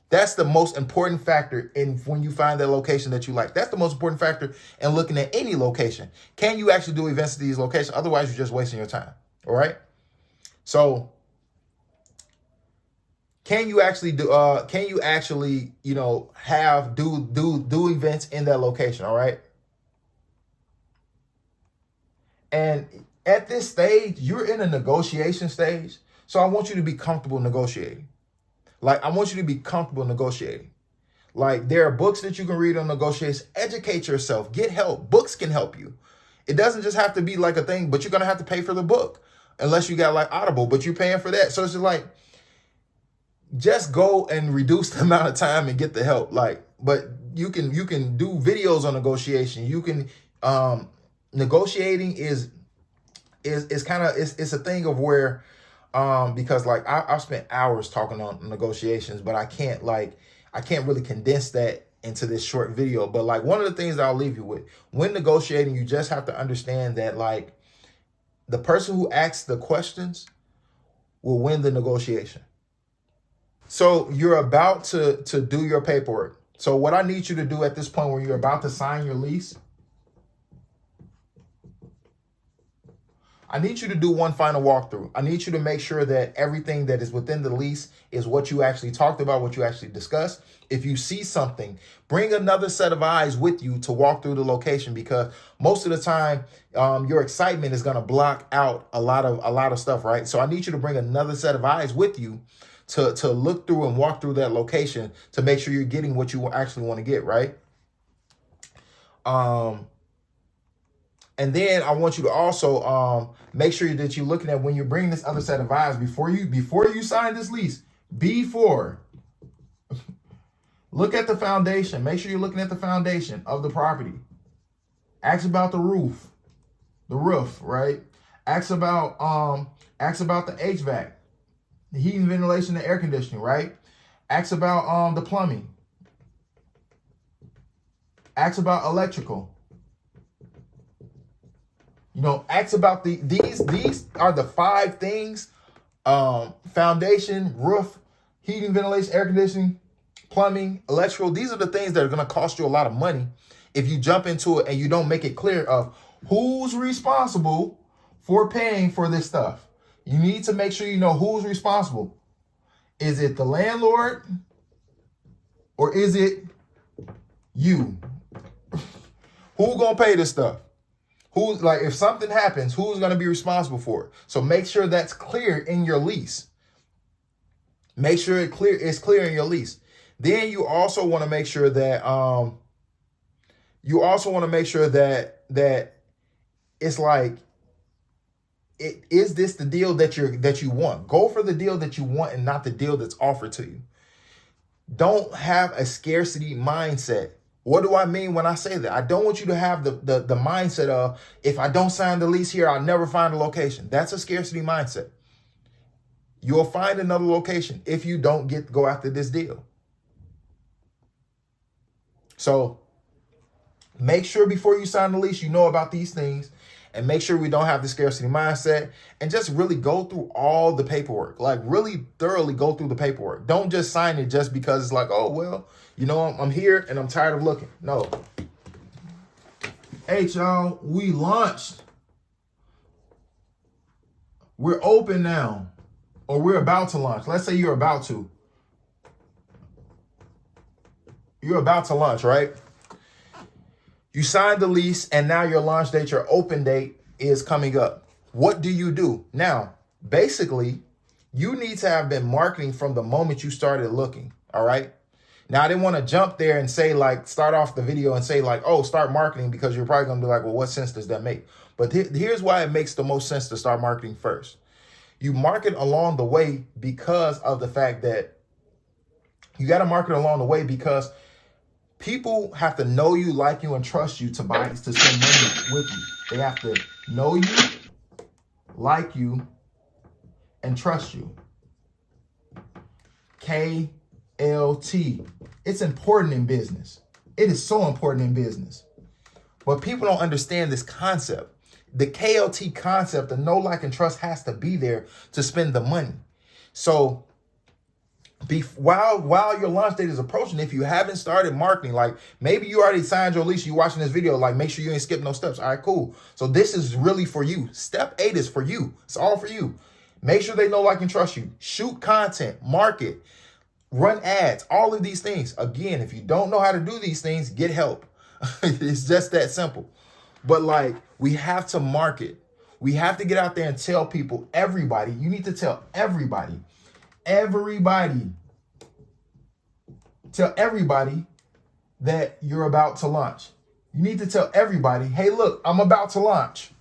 That's the most important factor in when you find that location that you like. That's the most important factor in looking at any location. Can you actually do events at these locations? Otherwise, you're just wasting your time. All right. So can you actually do events in that location? All right. And at this stage, you're in a negotiation stage. So I want you to be comfortable negotiating. Like, I want you to be comfortable negotiating. Like, there are books that you can read on negotiation. Educate yourself. Get help. Books can help you. It doesn't just have to be like a thing, but you're going to have to pay for the book unless you got like Audible, but you're paying for that. So it's just like, just go and reduce the amount of time and get the help. Like, but you can do videos on negotiation. You can, negotiating is kind of, it's a thing of where, because like I've spent hours talking on negotiations, but I can't really condense that into this short video. But like, one of the things that I'll leave you with, when negotiating, you just have to understand that like the person who asks the questions will win the negotiation. So you're about to do your paperwork. So what I need you to do at this point where you're about to sign your lease, I need you to do one final walkthrough. I need you to make sure that everything that is within the lease is what you actually talked about, what you actually discussed. If you see something, bring another set of eyes with you to walk through the location, because most of the time, your excitement is going to block out a lot of stuff, right? So I need you to bring another set of eyes with you to look through and walk through that location to make sure you're getting what you actually want to get, right? And then I want you to also make sure that you're looking at, when you're bringing this other set of eyes, before you sign this lease, look at the foundation. Make sure you're looking at the foundation of the property. Ask about the roof, right? Ask about the HVAC, the heating, ventilation, the air conditioning, right? Ask about the plumbing. Ask about electrical. You know, ask about these are the 5 things. Foundation, roof, heating, ventilation, air conditioning, plumbing, electrical. These are the things that are going to cost you a lot of money if you jump into it and you don't make it clear of who's responsible for paying for this stuff. You need to make sure you know who's responsible. Is it the landlord or is it you? Who's going to pay this stuff? Who's, like, if something happens, who's going to be responsible for it? So make sure that's clear in your lease. Make sure it's clear in your lease. Then you also want to make sure that that it's like, is this the deal that you want? Go for the deal that you want and not the deal that's offered to you. Don't have a scarcity mindset. What do I mean when I say that? I don't want you to have the mindset of, if I don't sign the lease here, I'll never find a location. That's a scarcity mindset. You'll find another location if you don't go after this deal. So make sure before you sign the lease, you know about these things, and make sure we don't have the scarcity mindset, and just really go through all the paperwork, like really thoroughly go through the paperwork. Don't just sign it just because it's like, oh, well, you know, I'm here and I'm tired of looking. No. Hey, y'all, we launched. We're open now, or we're about to launch. Let's say you're about to. You're about to launch, right? You signed the lease and now your launch date, your open date is coming up. What do you do? Now, basically, you need to have been marketing from the moment you started looking, all right? Now, I didn't want to jump there and say, like, start off the video and say, like, oh, start marketing, because you're probably going to be like, well, what sense does that make? But here's why it makes the most sense to start marketing first. You market along the way because of the fact that you got to market along the way because people have to know you, like you, and trust you to spend money with you. They have to know you, like you, and trust you. KLT. It's important in business. It is so important in business. But people don't understand this concept. The KLT concept, the know, like, and trust, has to be there to spend the money. So while your launch date is approaching, if you haven't started marketing, like maybe you already signed your lease, you're watching this video, like make sure you ain't skip no steps. All right, cool. So this is really for you. Step 8 is for you. It's all for you. Make sure they know, like, and trust you. Shoot content, market, run ads, all of these things. Again, if you don't know how to do these things, get help. It's just that simple. But like, we have to market. We have to get out there and tell people, everybody, you need to tell everybody. Tell everybody that you're about to launch. You need to tell everybody, hey, look, I'm about to launch.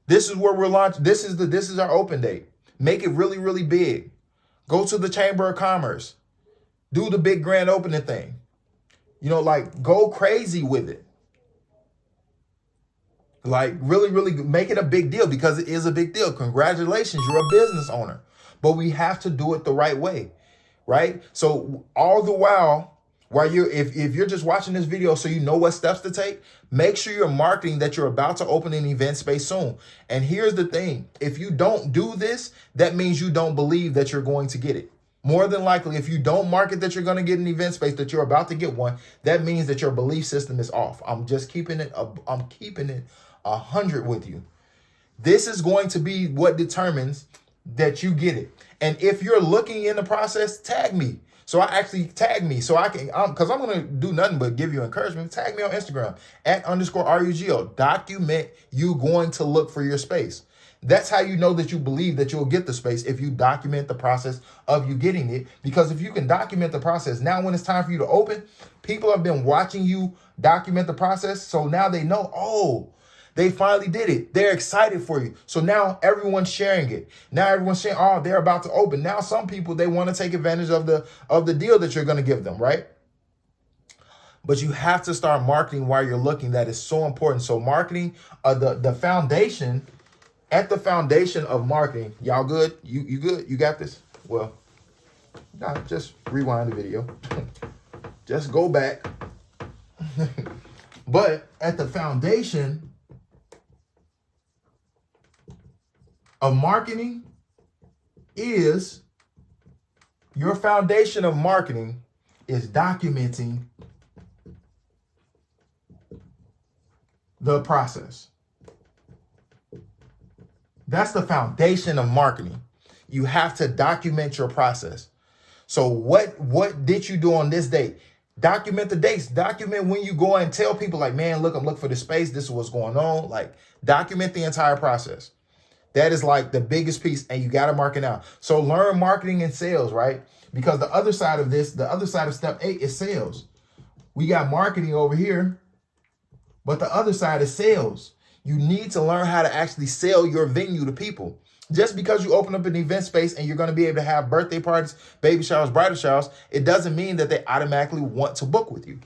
This is where we're launching. This is our open date. Make it really, really big. Go to the Chamber of Commerce. Do the big grand opening thing. You know, like, go crazy with it. Like, really, really make it a big deal, because it is a big deal. Congratulations, you're a business owner. But we have to do it the right way, right? So all the while if you're just watching this video so you know what steps to take, make sure you're marketing that you're about to open an event space soon. And here's the thing. If you don't do this, that means you don't believe that you're going to get it. More than likely, if you don't market that you're going to get an event space, that you're about to get one, that means that your belief system is off. I'm keeping it 100 with you. This is going to be what determines that you get it. And if you're looking in the process, tag me. So tag me so I can, because I'm going to do nothing but give you encouragement. Tag me on Instagram @_RUGO. Document you going to look for your space. That's how you know that you believe that you'll get the space, if you document the process of you getting it. Because if you can document the process, now when it's time for you to open, people have been watching you document the process. So now they know, oh, they finally did it. They're excited for you. So now everyone's sharing it. Now everyone's saying, oh, they're about to open. Now some people, they want to take advantage of the deal that you're going to give them, right? But you have to start marketing while you're looking. That is so important. So marketing, the foundation, at the foundation of marketing, y'all good? You good? You got this? Well, nah, just rewind the video. Just go back. But at the foundation of marketing is your foundation of marketing is documenting the process. That's the foundation of marketing. You have to document your process. So what did you do on this date? Document the dates. Document when you go and tell people like, man, look, I'm looking for this space. This is what's going on. Like, document the entire process. That is like the biggest piece, and you got to mark it out. So learn marketing and sales, right? Because the other side of this, the other side of step 8 is sales. We got marketing over here, but the other side is sales. You need to learn how to actually sell your venue to people. Just because you open up an event space and you're going to be able to have birthday parties, baby showers, bridal showers, it doesn't mean that they automatically want to book with you.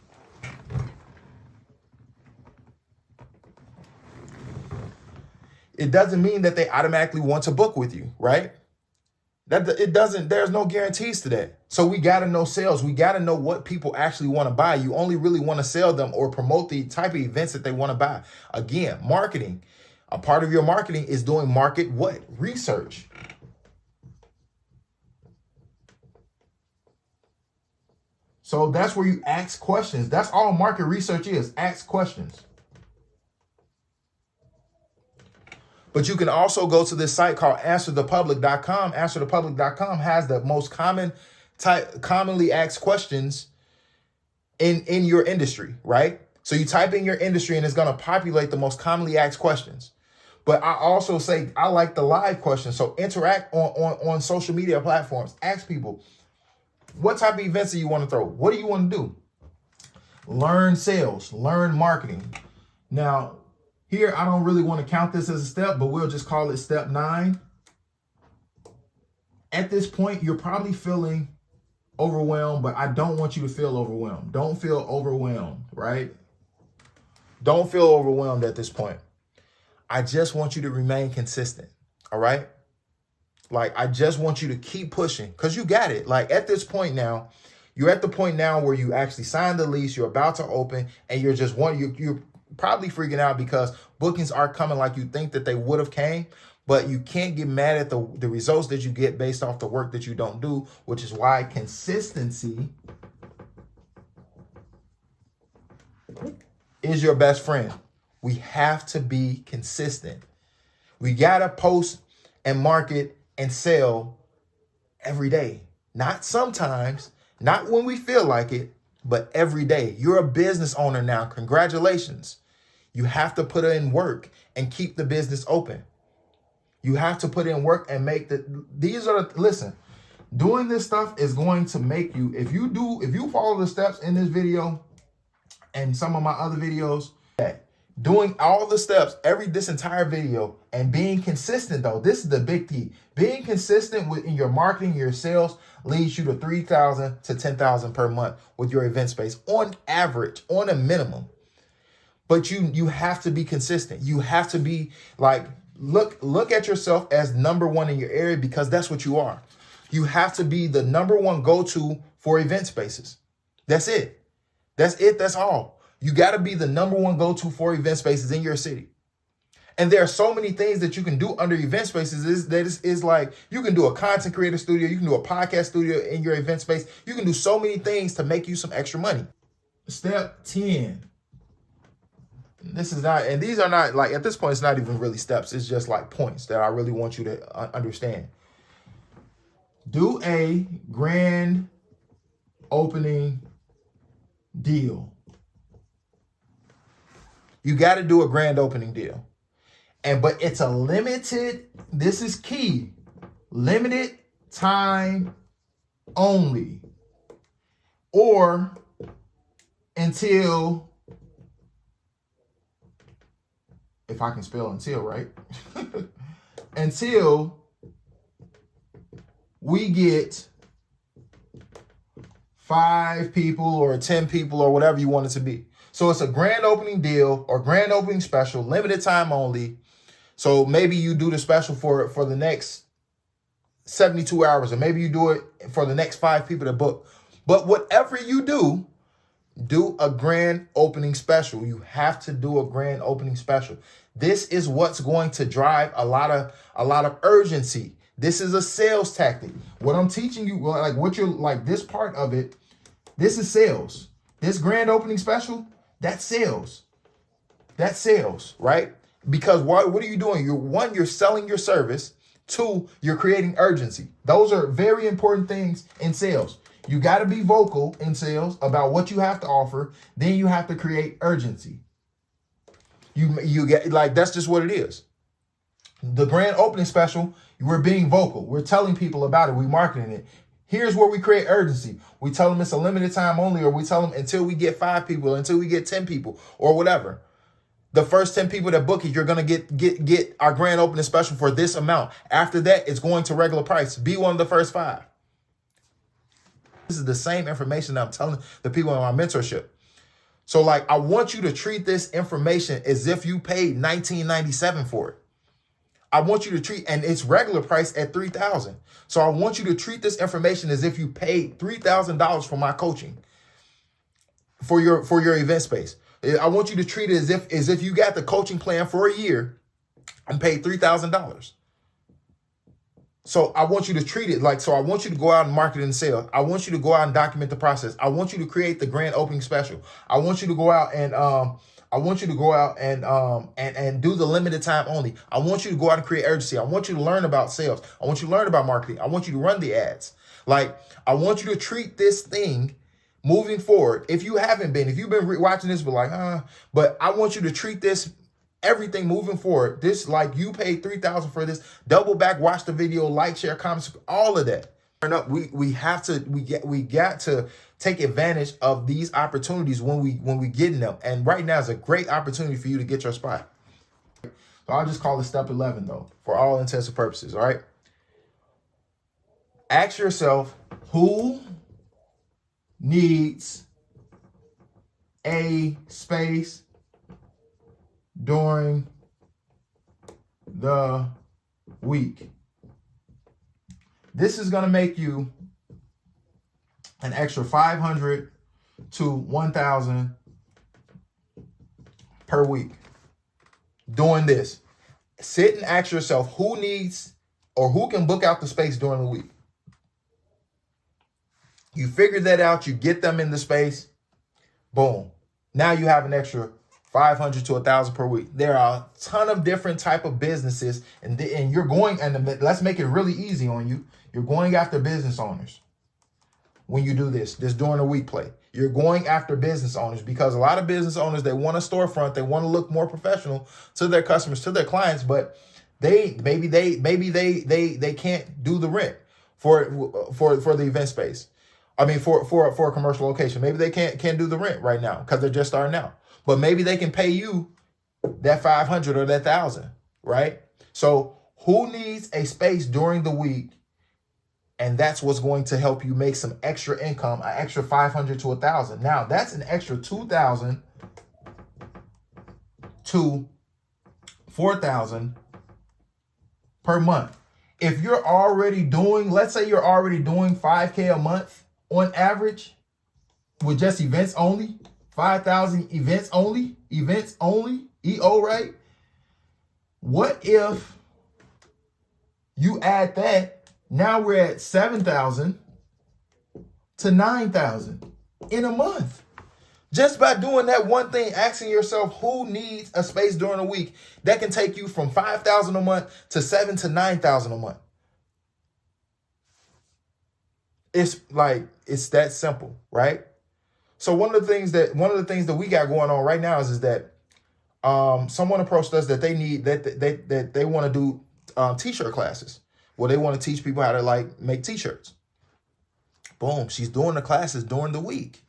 It doesn't mean that they automatically want to book with you, right? There's no guarantees to that. So we got to know sales. We got to know what people actually want to buy. You only really want to sell them or promote the type of events that they want to buy. Again, marketing. A part of your marketing is doing market what? Research. So that's where you ask questions. That's all market research is. Ask questions. But you can also go to this site called answerthepublic.com. Answerthepublic.com has the most commonly asked questions in your industry, right? So you type in your industry and it's going to populate the most commonly asked questions. But I also say I like the live questions. So interact on social media platforms. Ask people, what type of events do you want to throw? What do you want to do? Learn sales, learn marketing. Now, here, I don't really want to count this as a step, but we'll just call it step 9. At this point, you're probably feeling overwhelmed, but I don't want you to feel overwhelmed. Don't feel overwhelmed, right? Don't feel overwhelmed at this point. I just want you to remain consistent, all right? Like, I just want you to keep pushing because you got it. Like, at this point now, you're at the point now where you actually signed the lease, you're about to open, and you're probably freaking out because bookings are coming like you think that they would have came, but you can't get mad at the results that you get based off the work that you don't do, which is why consistency is your best friend. We have to be consistent. We got to post and market and sell every day. Not sometimes, not when we feel like it, but every day. You're a business owner now. Congratulations. You have to put in work and keep the business open. You have to put in work and make listen, doing this stuff is going to make you, if you follow the steps in this video and some of my other videos, doing all the steps, this entire video, and being consistent though, this is the big key. Being consistent in your marketing, your sales leads you to $3,000 to $10,000 per month with your event space on average, on a minimum. But you have to be consistent. You have to be like, look at yourself as number one in your area because that's what you are. You have to be the number one go-to for event spaces. That's it. That's it. That's all. You got to be the number one go-to for event spaces in your city. And there are so many things that you can do under event spaces is like you can do a content creator studio. You can do a podcast studio in your event space. You can do so many things to make you some extra money. Step 10. This is not, and these are not like, at this point, it's not even really steps. It's just like points that I really want you to understand. Do a grand opening deal. You got to do a grand opening deal. But it's a limited, this is key, limited time only, or until, if I can spell until right, until we get 5 people or 10 people or whatever you want it to be. So it's a grand opening deal or grand opening special, limited time only. So maybe you do the special for the next 72 hours, or maybe you do it for the next 5 people to book. But whatever you do, Do a grand opening special. You have to do a grand opening special. This is what's going to drive a lot of urgency. This is a sales tactic. What I'm teaching you, like what you're like, this part of it, this is sales. This grand opening special, that's sales. That's sales, right? Because what are you doing? You're selling your service. Two, you're creating urgency. Those are very important things in sales. You got to be vocal in sales about what you have to offer. Then you have to create urgency. You get, like, that's just what it is. The grand opening special, we're being vocal. We're telling people about it. We're marketing it. Here's where we create urgency. We tell them it's a limited time only, or we tell them until we get 5 people, until we get 10 people, or whatever. The first 10 people that book it, you're going to get our grand opening special for this amount. After that, it's going to regular price. Be one of the first 5. This is the same information that I'm telling the people in my mentorship. So, like, I want you to treat this information as if you paid $19.97 for it. I want you to treat, and it's regular price at $3,000. So I want you to treat this information as if you paid $3,000 for my coaching, for your event space. I want you to treat it as if you got the coaching plan for a year and paid $3,000. So I want you to treat it like, so I want you to go out and market and sell. I want you to go out and document the process. I want you to create the grand opening special. I want you to go out and and do the limited time only. I want you to go out and create urgency. I want you to learn about sales. I want you to learn about marketing. I want you to run the ads. Like, I want you to treat this thing moving forward. If you've been watching this, but like, but I want you to treat this, everything moving forward. This, like, you paid $3,000 for this. Double back, watch the video, like, share, comments, all of that. We got to take advantage of these opportunities when we get in them. And right now is a great opportunity for you to get your spot. So I'll just call it step 11 though, for all intents and purposes. All right. Ask yourself, who needs a space during the week? This is going to make you an extra $500 to $1,000 per week doing this. Sit and ask yourself, who needs or who can book out the space during the week? You figure that out. You get them in the space. Boom. Now you have an extra $500 to $1,000 per week. There are a ton of different type of businesses, and you're going, and let's make it really easy on you. You're going after business owners when you do this during the week play. You're going after business owners because a lot of business owners, they want a storefront, they want to look more professional to their customers, to their clients, but maybe they can't do the rent for the event space. I mean, for a commercial location. Maybe they can't do the rent right now because they're just starting out. But maybe they can pay you that $500 or that $1,000, right? So who needs a space during the week? And that's what's going to help you make some extra income, an extra $500 to $1,000. Now that's an extra $2,000 to $4,000 per month. If you're already doing, let's say you're already doing $5K a month on average with just events only, 5,000 events only, EO, right? What if you add that? Now we're at 7,000 to 9,000 in a month. Just by doing that one thing, asking yourself who needs a space during the week, that can take you from 5,000 a month to 7,000 to 9,000 a month. It's that simple, right? So one of the things that we got going on right now is that someone approached us that they want to do t-shirt classes. Well, they want to teach people how to make t-shirts. Boom, she's doing the classes during the week.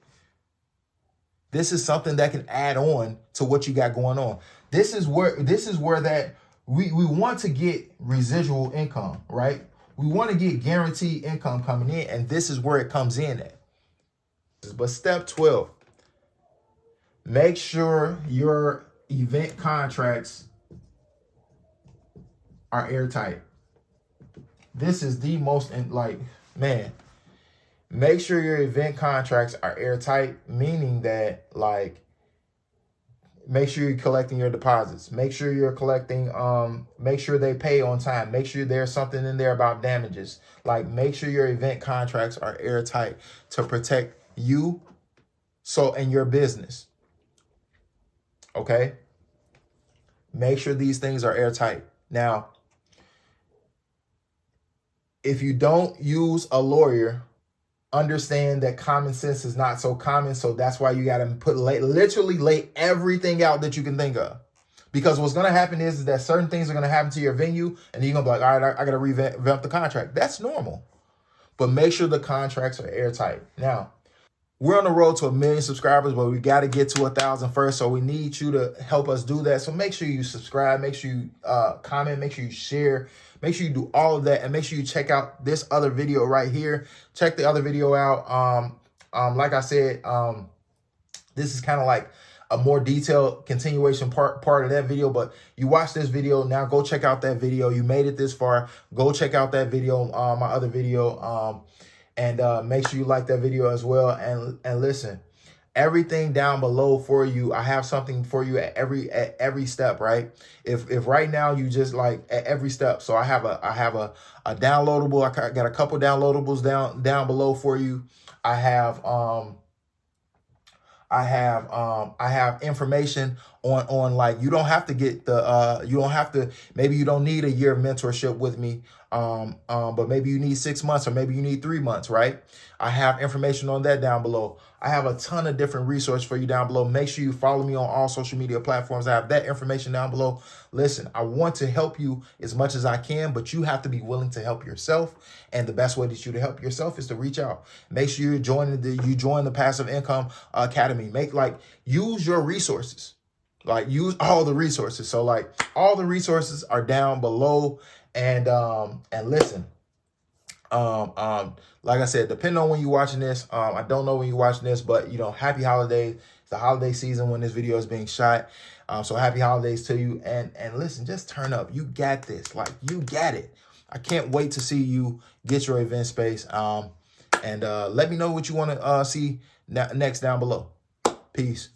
This is something that can add on to what you got going on. This is where that we want to get residual income, right? We want to get guaranteed income coming in, and this is where it comes in at. But step 12, make sure your event contracts are airtight. This is the most, Make sure your event contracts are airtight, meaning that, like, make sure you're collecting your deposits. Make sure you're collecting, make sure they pay on time. Make sure there's something in there about damages. Like, make sure your event contracts are airtight to protect you and your business. Okay? Make sure these things are airtight. Now, if you don't use a lawyer, understand that common sense is not so common. So that's why you got to literally lay everything out that you can think of. Because what's going to happen is that certain things are going to happen to your venue, and you're going to be like, all right, I got to revamp the contract. That's normal. But make sure the contracts are airtight. Now, we're on the road to 1 million subscribers, but we got to get to 1,000 first. So we need you to help us do that. So make sure you subscribe, make sure you comment, make sure you share, make sure you do all of that, and make sure you check out this other video right here. Check the other video out. Like I said, this is kind of like a more detailed continuation part of that video, but you watch this video, now go check out that video. You made it this far, go check out that video, my other video, and make sure you like that video as well. And listen, everything down below for you, I have something for you at every step, right? If right now you just like at every step. So I have a downloadable. I got a couple downloadables down below for you. I have information on like, you don't have to get the maybe you don't need a year of mentorship with me, but maybe you need 6 months, or maybe you need 3 months, right? I have information on that down below. I have a ton of different resources for you down below. Make sure you follow me on all social media platforms. I have that information down below. Listen, I want to help you as much as I can, but you have to be willing to help yourself. And the best way that you to help yourself is to reach out. Make sure you join the Passive Income Academy. Use your resources. Like, use all the resources. So like, all the resources are down below. And listen, like I said, depending on when you're watching this, I don't know when you're watching this, but happy holidays. It's the holiday season when this video is being shot. So happy holidays to you. And listen, just turn up. You got this. Like, you got it. I can't wait to see you get your event space. And let me know what you want to see next down below. Peace.